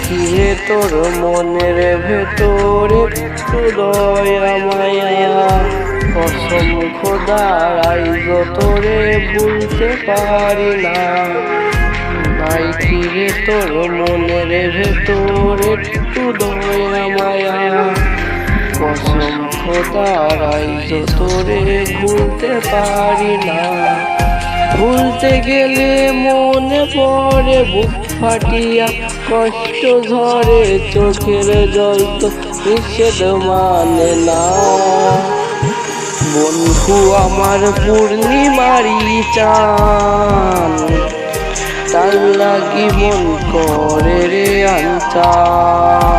কি রে তোর মনের ভেতরে একটু দয়া মায়া, কসম খোদার আইজ তোরে ভুলতে পারি না। নাই কি রে তোর মনের ভেতরে একটু দয়া মায়া, কসম খোদার আইজ তোরে ভুলতে পারি না। ভুলতে গেলে মনে পড়ে বুক ফাটিয়া, কষ্ট ঝরে চোখের জল তো নিষেধ মানে না। বন্ধু আমার পূর্ণিমারি চান, তার লাগি মন করে রে আনচান।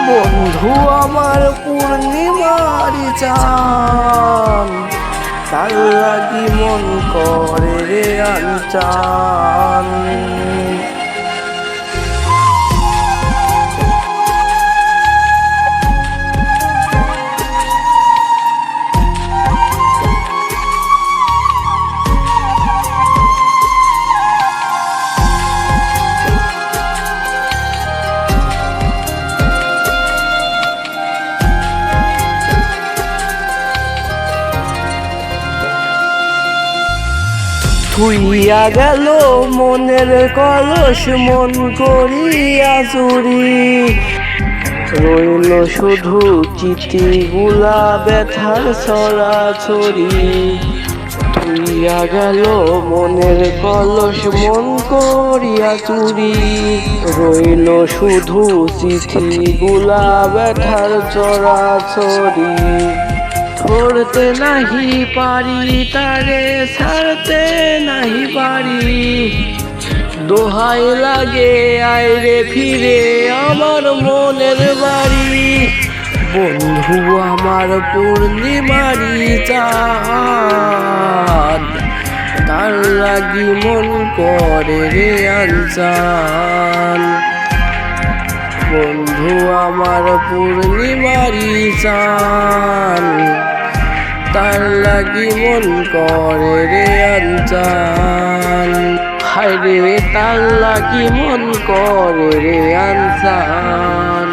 বন্ধু আমার পূর্ণিমারি চান, তার লাগি মন করে রে আনচান। থুইয়া গেল মনের কলস মন করিয়া চুরি, রইল শুধু চিঠিগুলা ব্যথার ছড়াছড়ি। থুইয়া গেল মনের কলস মন করিয়া চুরি, রইল শুধু চিঠিগুলা ব্যথার ছড়াছড়ি। ধরতে নাহি পারি তারে ছাড়তে নাহি পারি, দোহাই লাগে আইরে ফিরে আমার মনের বাড়ি। বন্ধু আমার পূর্ণিমারি চাঁদ, তার লাগি মন করে রে আনচান। বন্ধু আমার পূর্ণিমারি চান, তার লাগি মন করে রে আনচান। হায় রে তার লাগি মন করে রে আনচান।